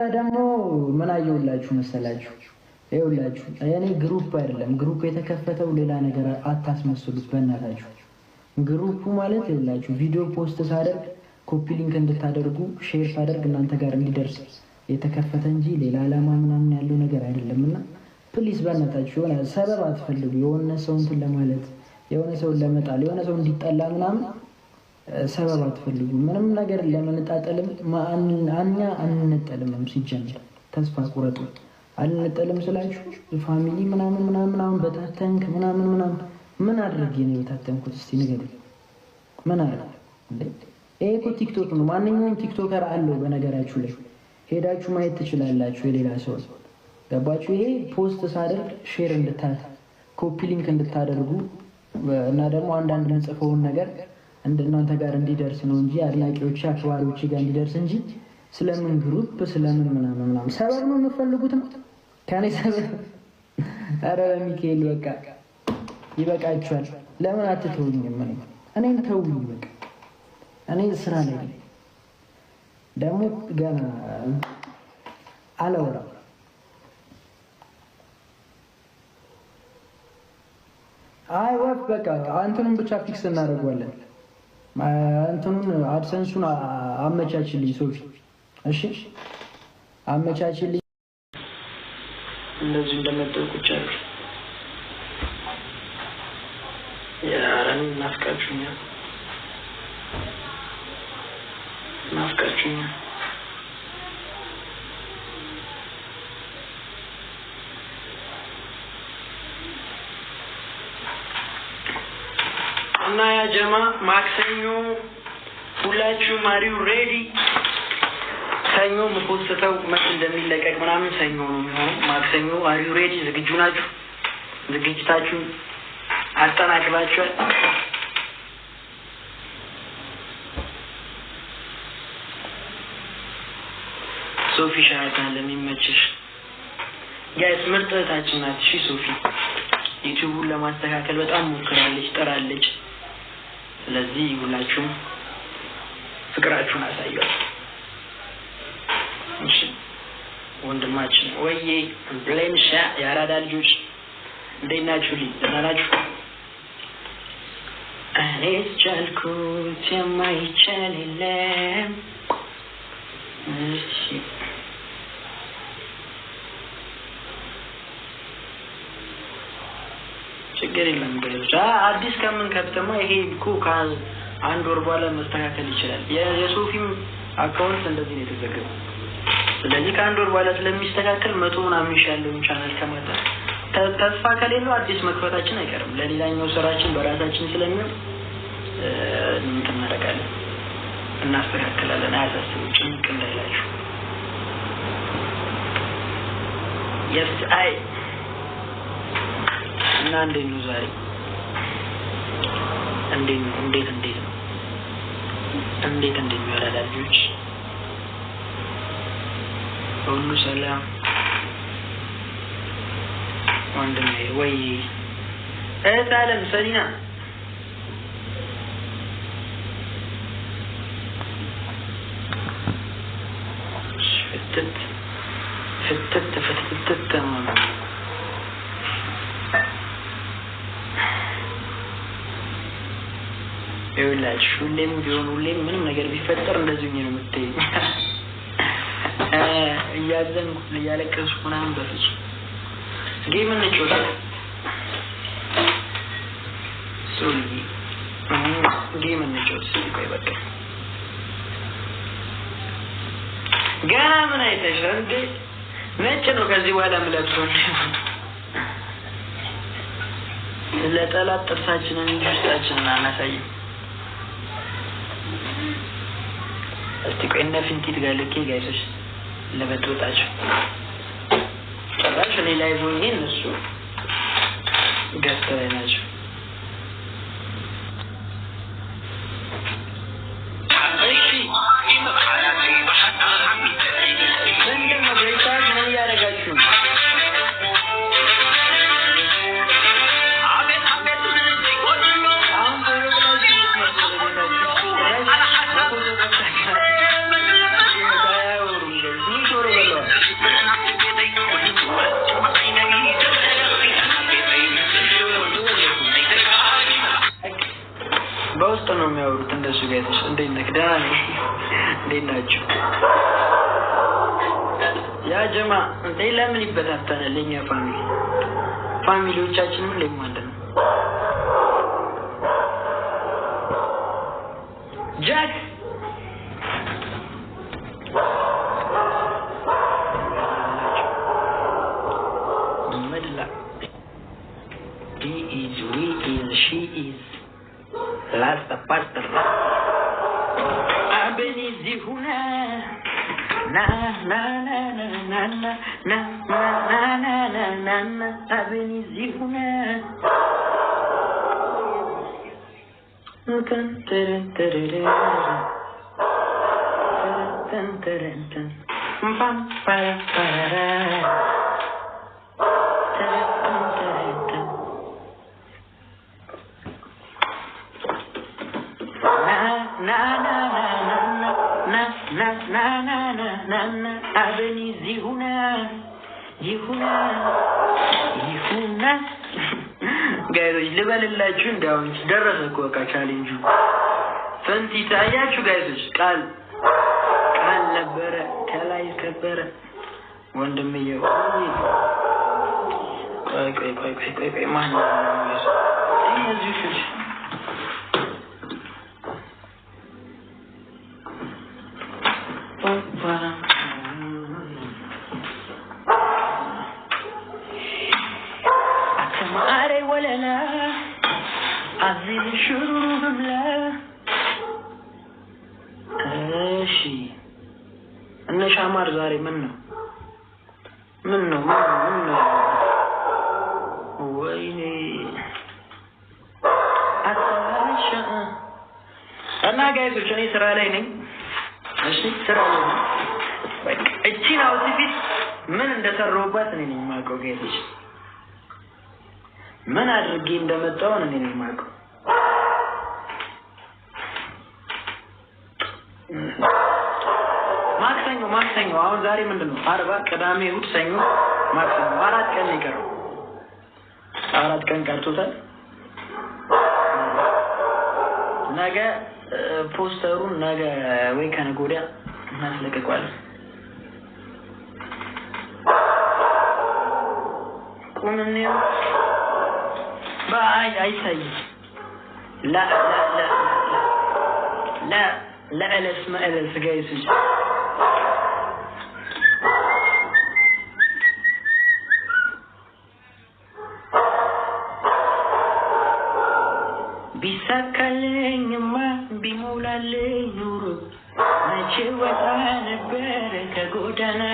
ደግሞ ምን አየውላችሁ መሰላችሁ? ይኸውላችሁ እኔ ግሩፕ አይደለም ግሩፕ የተከፈተው ሌላ ነገር አታስመስሉት በእናታችሁ። ግሩፑ ማለት ይኸውላችሁ ቪዲዮ ፖስት ሳደርግ ኮፒ ሊንክ እንድታደርጉ ሼር ሳደርግ እናንተ ጋር እንዲደርስ የተከፈተ እንጂ ሌላ ዓላማ ምናምን ያለው ነገር አይደለምና ፕሊስ በእናታችሁ የሆነ ሰበብ አትፈልጉ። የሆነ ሰው እንትን ለማለት የሆነ ሰው ለመጣል የሆነ ሰው እንዲጠላ ምናምን ሰበብ አትፈልጉ። ምንም ነገር ለመነጣጠልም አኛ አንነጠልም። ሲጀምር ተስፋ ቁረጡ። አልነጠልም ስላችሁ ፋሚሊ ምናምን በታተንክ ምናምን ምን አድርጌ ነው የታተንኩት? እስቲ ንገሩኝ። ምን አድርጌ እንዴ? ይሄ እኮ ቲክቶክ ነው። ማንኛውም ቲክቶከር አለው። በነገራችሁ ላይ ሄዳችሁ ማየት ትችላላችሁ። የሌላ ሰው ገባችሁ? ይሄ ፖስት ሳደርግ ሼር ኮፒ ሊንክ እንድታደርጉ እና ደግሞ አንዳንድ የምጽፈውን ነገር እንደናንተ ጋር እንዲደርስ ነው እንጂ አድናቂዎች አክባሪዎች ጋር እንዲደርስ እንጂ ስለምን ግሩፕ ስለምን ምናምን ሰበብ ነው የምትፈልጉት? ከኔ ሰበብ? ኧረ ሚካኤል በቃ ይበቃችኋል። ለምን አትተውኝም? እኔን ተውኝ በቃ። እኔ ስራ ላይ ደግሞ ገና አላወራም። አይ ወፍ በቃ አንተንም ብቻ ፊክስ እናደርገዋለን። እንትኑን አድሰንሱን አመቻችልኝ ሶፊ። እሺ አመቻችልኝ። እንደዚህ እንደመጠቁች አሉ። ያረን ናፍቃችሁኛል። እና ያ ጀማ ማክሰኞ ሁላችሁም አሪው ሬዲ? ሰኞ ምፖስተው መች እንደሚለቀቅ ምናምን ሰኞ ነው የሚሆነው። ማክሰኞ አሪው ሬዲ? ዝግጁ ናችሁ? ዝግጅታችሁን አጠናቅላችኋል? ሶፊ ሻታን ለሚመችሽ ጋይስ ምርጥ እህታችን ናት። እሺ ሶፊ ዩቲዩቡን ለማስተካከል በጣም ሞክራለች ጥራለች። ስለዚህ ሁላችሁም ፍቅራችሁን አሳዩት። እሺ ወንድማችን ወይዬ ብሌምሻ ያራዳ ልጆች እንዴት ናችሁ? ደህና ናችሁ? እኔ ቻልኩት የማይቻል የለም። እሺ ችግር የለም። ብቻ አዲስ ከምን ከተማ ይሄ እኮ ከአንድ ወር በኋላ መስተካከል ይችላል። የሶፊም አካውንት እንደዚህ ነው የተዘገበው። ስለዚህ ከአንድ ወር በኋላ ስለሚስተካከል 100 ምናምን ይሻለው ቻናል ከማታ ተስፋ ከሌለው አዲስ መክፈታችን አይቀርም። ለሌላኛው ስራችን በራሳችን ስለሚሆን እንተናረጋለን፣ እናስተካክላለን። አያሳስቡ፣ ጭንቅ እንዳይላችሁ። የስ አይ እና እንዴት ነው ዛሬ? እንዴት ነው ያላላ ልጆች? ሁሉ ሰላም ወንድሜ? ወይ እህት አለም ሰሊና ፍትት ይኸውላችሁ ሁሌም ቢሆን ምንም ነገር ቢፈጠር እንደዚህ ነው የምትይኝ። እያዘንኩ እያለቀስኩ ምናምን በፍጹም ጌም እንጫወታለን። ጌም እንጫወት ቆይ በቃ ገና ምን አይተሻል እንዴ? ነጭ ነው ከዚህ በኋላ የምለብሰው። ለጠላት ጥርሳችንን እንጂ ውስጣችንን አናሳይም። እስቲ ቆይ እና ፊንቲት ጋር ልኬ ጋይሶች ለበጥብጣቸው ጭራሽ እኔ ላይ ሆኜ እነሱ ገዝተው ላይ ናቸው። ليناچو يا جماعه انت لمن يبتاتنا لኛ ፋሚሊዎቻችንም ለማንደን ጃክ መድላ he is we is she is last part abenizi huna na na na na na na na na na na na abenizi huna tan tan tan tan pam para para na na na na na na na na na abenizi huna ይሁና ጋይሮች ልበልላችሁ እንዳው ደረሰ እኮ በቃ ቻሌንጁ ፈንቲ ታያችሁ ጋይሮች ቃል ነበረ ከላይ ከበረ ወንድምየው ቆይ ማን ነው እዚህ ሽሽ عزيز الشروق بلا ماشي انا شامر زاري منه ويني اتعشى انا جايز وشاني سرا لي ني ماشي سرا لي بك اجينا وتفيت من እንደሰሩበት ነኝ ማቆ ጋይዝ ምን አድርጌ እንደመጣው ነው እኔ ማቆ ማክሰኞ አሁን ዛሬ ምንድነው አርባ ቅዳሜ እሑድ ሰኞ ማክሰኞ 4 ቀን ይቀረው 4 ቀን ቀርቶታል ነገ ፖስተሩን ነገ ወይ ከነገ ወዲያ እናስለቀቀዋለን ቁምኔው باي اي سي لا اسمع السجايس بيسكلني ما بيمولالي نور ما تشوت انا بركه غدانا